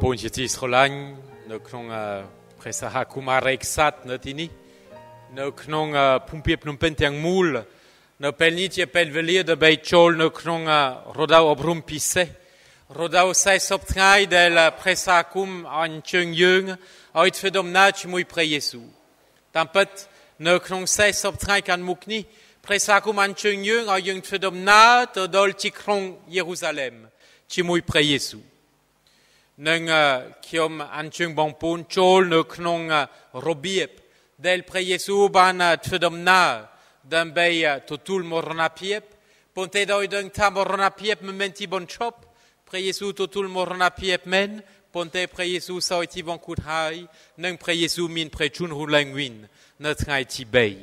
บนจิตสลายนกนงพระสหคุมาริกสัตนที่นี่นกนงพุ่มเปียบนุ่มเป็นเตียงมูลนกเป็นนิจเป็นเวลีde bei cholนกนงรดาวอบรมพิเศษรดาวใส่ศพไงเดลพระสหคุมอันเชิงยึงเอาอิทธิดมนาชิมุยพระเยซูตามปัดนกนงใส่ศพไงกันมุกนี้พระสหคุมอันเชิงยึงเอายึงอิทธิดมนาตัวดอลจิครองเยรูซาเล็มชิมุยพระเยซูนึงคิอมอันเชิงบองปูนโจลนึกนงโรบีบเดลพระเยซูบานทฟดมนาดันเบยทุลมรณะเพียบปนเตดอยดังทามรณะเพียบมันเป็นที่บนชอบพระเยซูทุลมรณะเพียบเมนปนเตพระเยซูสอยที่บังคุดหายนึงพระเยซูมินพระชุนหูแรงวินนัดไงที่เบย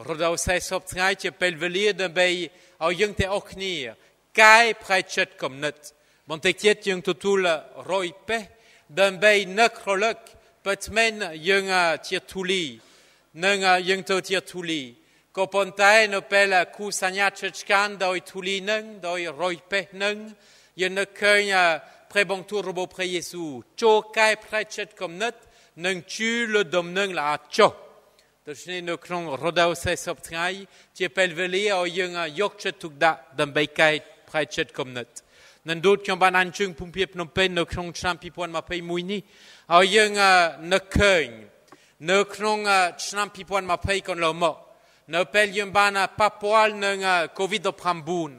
รดาวใส่ศพไงจะเป็นเวลีดันเบยเอายังเตออกนี่กายพระเจ็ดกำนัดบางทีเจ็ดยังทุลรอยเปดันเบยนักรลักปัตเมนยังเทียทุลีนังยังตัวเทียทุลีก็ปนใจนเปลคูสัญญาเชิดกันโดยทุลีนังโดยรอยเปนังยังนักเคยพระบังทูระบบพระเยซูโจกายพระเจ็ดกำนัดนังชื่อละดมนังละโจตัวนี้นักนงรดาวใส่ศพไงจะเป็นเวลีเอายังยกเชิดทุกดาดันเบยกายพระเจ็ดกำนัดนั่นดูดจงบานอันจึงพุ่มเพียบนมเป็นนักนงชามพิพวนมาไปมุยนี่เอายังนักเคยนักนงชามพิพวนมาไปคนละหมอนักเป็นยังบานปัปวาลนังโควิดพรำบุญ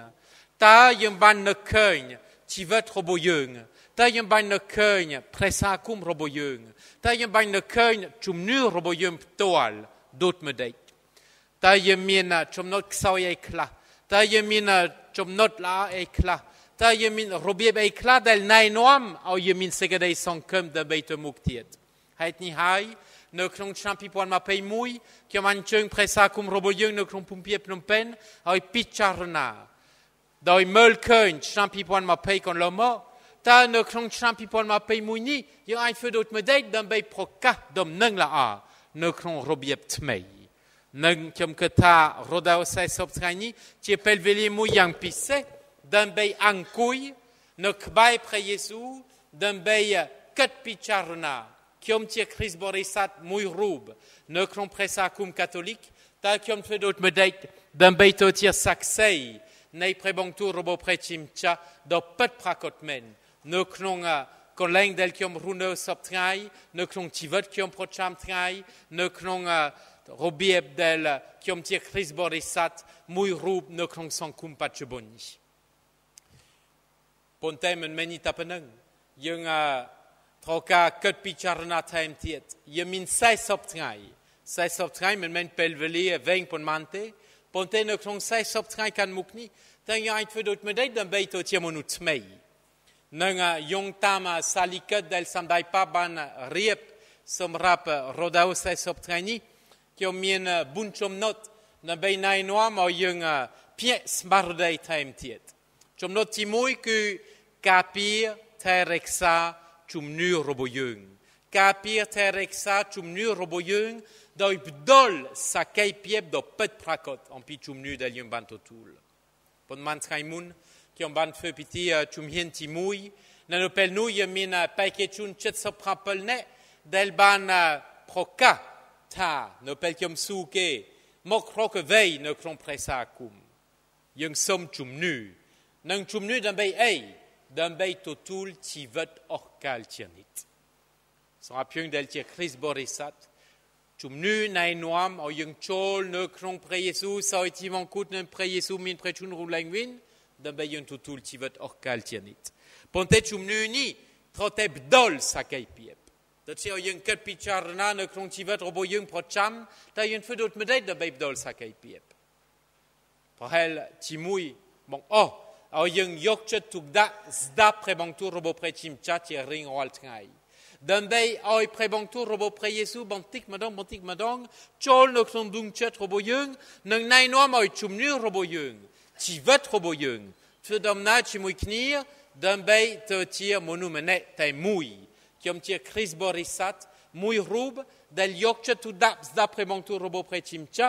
ตายังบานนักเคยชีวิตรบยังตายังบานนักเคยพระสาคุมรบยังตายังบานนักเคยจุมนื้อรบยังตัวดูดมาได้ตายังมีจมนดสาวเอกละตายังมีจมนดลาเอกละตายังมีรบยังเอกละเดลนายนวมเอายังมีสิ่งใดสังคมเดบิตมุกเทียดให้นี่ให้นักนงชามพิพวนมาไปมุยที่มันเชิงพระสาคุมรบยังนักนงพุ่มเพียบนมเป็นเอาพิจารณาโดยเมื่อคืนชามพิพวนมาไปคนละหม้อตานักนงชามพิพวนมาไปมุยนี่ยังไอ้ฟิดดมาได้ดันไปพกกะดมนั่งละนักนงรบยังทำไมนังจำกระทารดาวใส่ศพไงนี้ที่เป็นเวลีมุยยังพิเศษดันไปอังคุยนักใบพระเยซูดันไปกัดพิจารณาคิอมเทียคริสบริษัทมุยรูบนักนงพระสาคุมคาทอลิกตาคิอมฟิดดมาได้ดันไปตัวเทียสักเซในพระบังทูระบบพระชิมชาดอปัดพระกฏเมนนักนงคนแรงเดลคิอมรูเนอร์สับไงนักนงชีวิตคิอมโปรชามไงนักนงรบีเอฟเดลคิอมเทียคริสบริษัทมุยรูบนักนงสังคุมปัจจุบันนี้ปนเตมันไม่นิตาปนังยังทอกาเกิดพิจารณาไทม์เทียดยังมีใส่ศพไงใส่ศพไงมันเป็นเปลวลีเวงปนมันเตปนเตนักนงใส่ศพไงกันมุกนี้แต่ยังไงฟิดไม่ได้ดันไปตัวเทียมนุษย์ไม่นังยงตามสาลิกเดลสัมได้ป้าบันเรียบสำหรับรดาวใส่ศพไงนี้ที่มีบุญชมนดนับไปในนัวมายังเพียสมาร์ได้ไทม์เทียดชมนดที่มุยคือกาปีเทเร็กซาจุมนูรบยังกาปีเทเร็กซาจุมนูรบยังโดยบดอลสักไก่เปียบดอกเป็ดพระกฏอันพิจุมนูเดลยังบันทุทุลปนมันไทมุนที่อันบันเฟพิธีจุมเฮียนที่มุยนั่นเป็นนูยังมีไปเกจุนเจ็ดสพราเปลเนเดลบันโปรกะท่านเป็นที่อันสูเกมกรกเวย์นครพระสาคุมยังสมจุมนูนั่งจุมนูดันไปดันไปตัวทุลชีวิตออกกาลเชียนิตสำหรับเพียงเดลเจคริสบริษัทจุมนูในนวมเอายังโจลนครพระเยซูสอยที่มังคุดนั้นพระเยซูมินพระชุนรูแรงวินดันไปยังตัวทุลชีวิตออกกาลเชียนิตปนเตจุมนูนี่ทอเตบดอลสักไอเปียบแต่ที่เอายังเกิดพิจารณานครชีวิตรบยังพอจำแต่ยังฟิดไม่ได้ดันไปดอลสักไอเปียบพอเฮลที่มุยบอกเอายังยกจุดทุกดาสดาพระบังทูระบบพระชิมชาที่ริงวัลไงดันไปเอาพระบังทูระบบพระเยซูบันติกมาดองโจลนกนดุงเชิดระบบยังนังในนัวมาจุมนื้อระบบยังชีวิตระบบยังฟิดำนาชิมุยคนีดันไปตัวเทียมนุมันเนแต่มุยที่อมเทียคริสบริษัทมุยรูบเดลยกจุดทุกดาสดาพระบังทูระบบพระชิมชา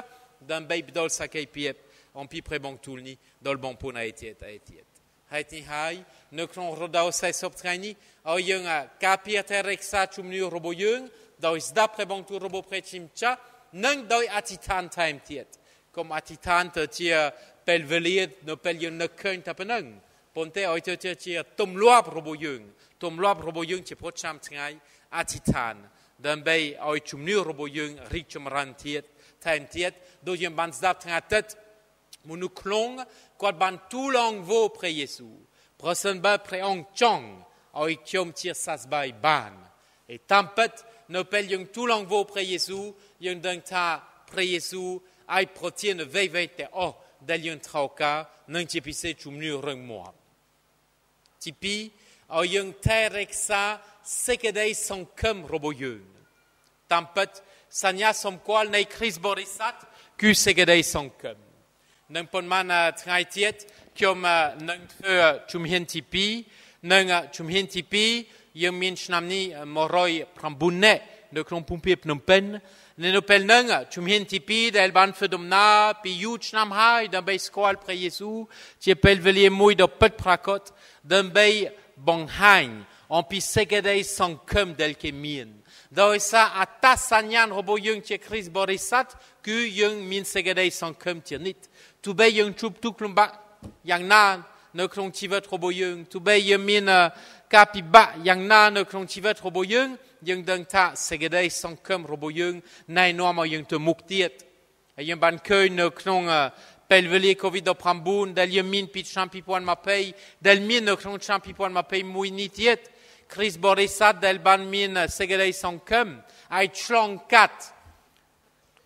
ดันไปบดอลสักไอเปียบอันพิพระบังทูนี้ดอลบังปูนไอเทียด hai ni hai no krong rodau sai sop traini au yung kapia tereksa chumnu robo yung doi zdapre bong tu robo prechimcha nang doi atitan time tiet kom atitan te tia pelveliet no pel yung no keun tapenang ponte oi te tia tom luap robo yung che pocham tngai atitan dan bei oi chumnu robo yung rik chumran tiet time tiet do yung ban zdap tngatet munu klong kwat ban tu long vo pre Yesu prosen ba pre ong chong oi chom tir sas bai ban et tampet no pel yung tu long vo pre Yesu yung dang ta pre Yesu ai protien vei te o dal yung trauka nang chipise chumnu reng mo tipi oi yung tereksa sekedei son kem robo yung tampet sanya som kwal nei Chris Borisat ku sekedei son kem nang pon man trai tiet kiom nang chumhien tipi nang chumhien tipi yung min chnamni moroi prambune de klon pumpi Phnom Penh ne no pel nang chumhien tipi del ban fedomna pi yu chnam hai da bei skwal pre Yesu che pel velie mui do pet prakot dan bei bong hain on pi segedei son kem del kemien do sa atasanyan robo yung che Chris Borisat ku yung min segedei son kem tiernit tu bei yung chup tu klumba yang na no klong chivet robo yung tu bei yung min kapi ba yang na no klong chivet robo yung dang ta segedei son kem robo yung nai no ma yung te muktiet yung ban keun no klong pelveli covid do prambun dal yung min pit champi poan ma pay dal min no klong champi poan ma pay muinitiet Chris Borisat del ban min segedei son kem ai chlong kat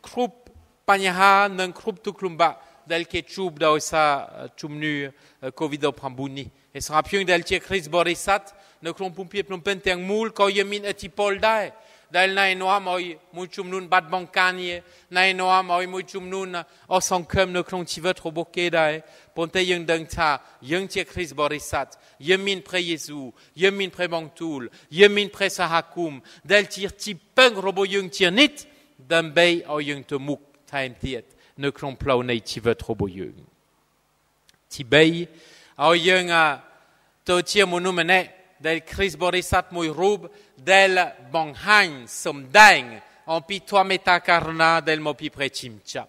krup panyaha nang krup tu klumba del ketchup da sa chumnu covid do prambuni et sera piung del che Chris Borisat no klong pumpie Phnom Penh teng mul ko yemin etipol dai dal nai noam oi mu chumnun bat bankanie nai noam oi mu chumnun o son kem no klong chivet roboke dai ponte yung dang ta yung che Chris Borisat yemin pre Yesu yemin pre bangtul yemin pre sahakum del tir tipeng robo yung tiernit dan bei o yung te muk time tiet ne klong plau nei chivet robo yung tibei o yung to tia monu mene del Chris Borisat mui rub del bonghain somdang en pi 3 meta karna del mo pi prechimcha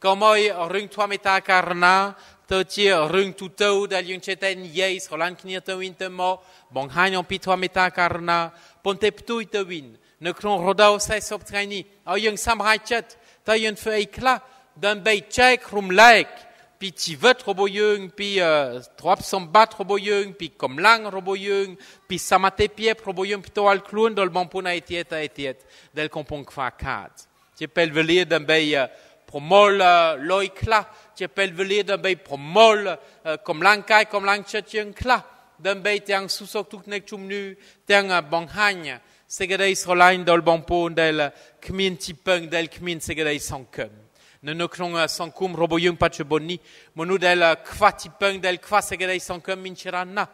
komoi rung 3 meta karna to tia rung tutau del yung cheten yeis rolan knir to win te mo bonghain en pi 3 meta karna ponte ptui te win ne klong rodau sai sop traini o yung samrai chat ta yung fe ekla dan bei check rum like pi tivet robo yung pi 300 bat robo yung pi komlang robo yung pi samate piep robo yung pi to al klun dol bampuna etiet del kompon kwa kat je pel velie dan bei promol loikla je pel velie dan bei promol komlang kai komlang chet yung kla dan bei tiang susok tuk nek chumnu tiang bonghanya segedei srolain dol bampon del kmin tipeng del kmin segedei sankem ne no klong sankum robo yung patche bonni monu del kwatipeng del kwasegedei sankum minchirana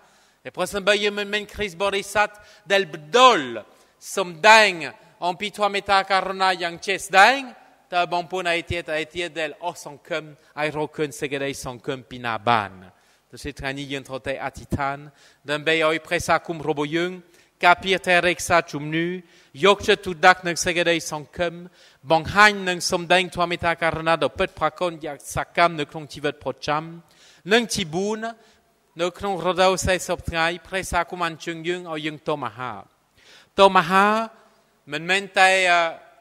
e prosen ba yem men Chris Borisat del bdol somdang en pi 3 meta karna yang ches dang ta bampona etiet del o sankum ai rokun segedei sankum pinaban de se trani yen trote atitan dan be oi presa kum robo yung kapir tereksa chumnu yokche tu dak nang segedei sankum bonghain nang somdang 3 meta karna do pet prakon yak sakam ne klong tivet procham nang tibun no klong rodau sai soptrai presa kuman chungyung o yung tomaha men tai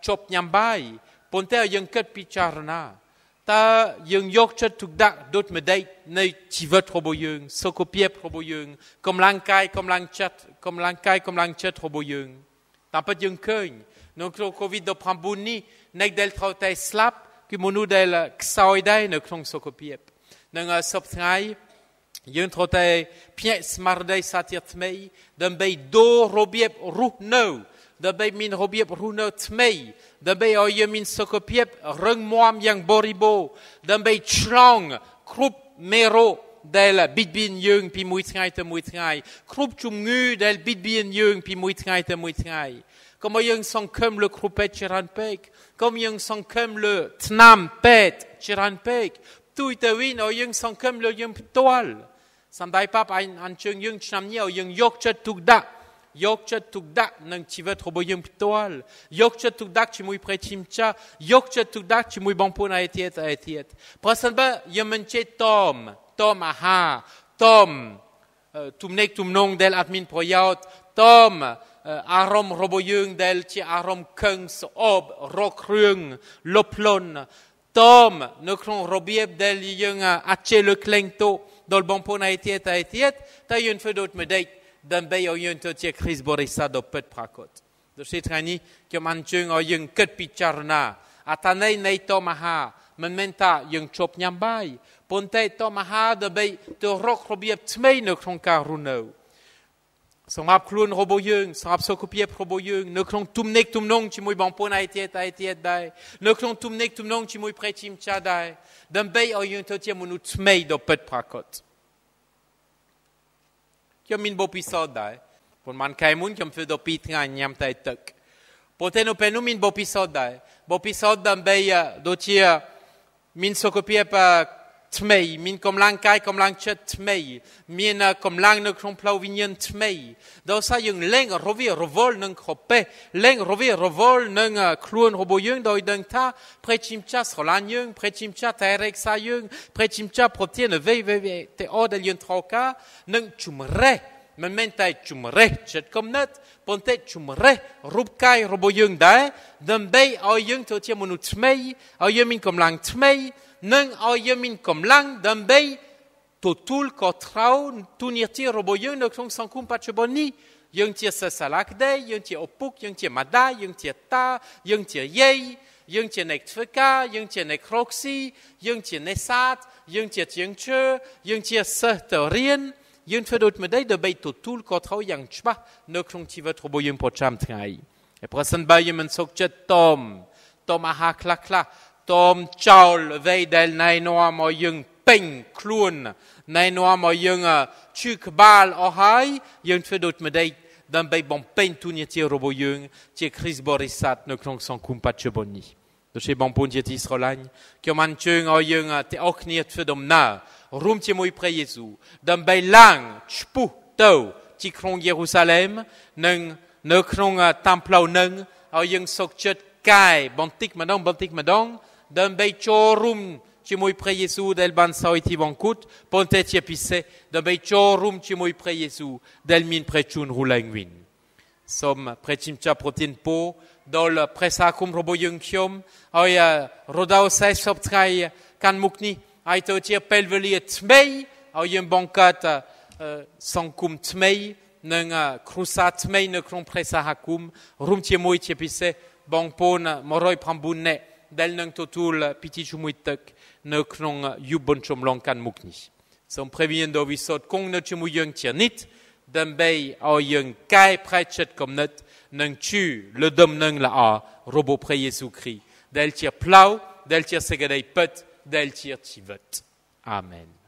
chop nyambai ponte o yung ket picharna ta yung yokche tu dak dot medai nei tivet robo yung sokopiep robo yung kom langkai kom lang chat robo yung tampet yung keun no klong covid do prambuni nek del trautai slap ki monu del ksaoidai no klong sokopiep nang soptrai yung trautai pien smardai satir tmei dan bei do robiep ruhno dan bei min robiep ruhno tmei dan bei o yemin sokopiep reng moam yang boribo dan bei chlong krup mero del bitbin yung pi muitngai krup chumngu del bitbin yung pi muitngai comme yung son comme le croupet chiranpek comme yung son comme le tnam pet chiranpek tout te win o yung son comme le yung toal Sandai pap an cheng yung chnam ni au yung yok chet tuk da. Yok chet tuk da nang chivet robo yung pitoal. Yok chet tuk da chi mui prechim cha. Yok chet tuk da chi mui bampon a etiet. Prasan ba yung menche tom aha, tom tumnek tumnong del admin proyaut, tom arom robo yung del chi arom keng ob rok rung loplon. Tom ne kron robieb del yung ache le klengto dol bampon a etiet ta yon fedot medeit dan bay o yon totie Chris Borissa do pet prakot. Do se trani ke man chung o yung ket picharna atanei nei tomaha men menta yung chop nyambay ponte tomaha de bay to rok robieb tmei ne kron karuno. Sangap klun robo yung, sangap sokopiep robo yung, ne kron tumnek tumnong chi mui bampon a etiet dai, ne kron tumnek tumnong chi mui prechim cha dai, dan bay o yung totie munu tmei do pet prakot. Kiam min bo pisod dai, pon man kai mun kiam fe do pitra nyam tai tek. Poteno penu min bo pisod dan bay do tia min sokopiep tmei, min kom lang kai kom lang chet tmei, min kom lang ne kron plau vinyen tmei. Do sa yung leng rovi rovol nang krope, leng rovi rovol nang kluon robo yung do idang ta prechim cha solan yung, prechim cha terek sa yung, prechim cha protien ve te odel yung troka nang chumre. Men mentai chumre chet kom net, ponte chumre rubkai robo yung dai, dan bay au yung to tia monu tmei, au yung min kom lang tmei, nang au yemin kom lang dan bay totul kotrau tunirti robo yung no kong sankum pacheboni yung tia sasalak day yung tia opuk yung tia madai yung tia ta yung tia yei yung tia nek tveka yung tia nek roxy yung tia nesat yung tia tiengche yung tia sehterien yung fedot medai de bay totul kotrau yang chba no kong tivet robo yung pocham trai e prasan ba yemen sokchet tom aha klakla Tom chaul vei del nai noa mo yung peng kluon nai noa mo yung chuk bal o hai yung fedot medei dan bei bon pen tunia ti robo yung ti Chris Borissat no kong son kumpat cheboni. Do che bon pon ti Israelagn ki man chung o yung te okniet fedom na rum ti moi pre Jesu dan bei lang chpu to ti kron Jerusalem nang no kron templo nang o yung sokchet kai bontik madong dan bay chorum ci moi pre Jesu del ban saiti bankut ponte ti episse dan bay chorum ci moi pre Jesu del min prechun rulangwin som prechim cha protein po dol presakum robo yungkiom ay rodao sai soptrai kan mukni ay to ti pelveli tmei ay un bankat sankum tmei nang krusa tmei ne kron presakum rum ti moi ti episse bankpon moroi prambunne del nang totul piti chumuitek ne kron yubon chomlong kan mukni. Som previen do visot kong ne chumuyung tiernit, dan bay au yung kai prechet kom net, nang chu le dom nang la a robo pre Jesu Christ. Del tir plau, del tir segadei pet, del tir tivet. Amen.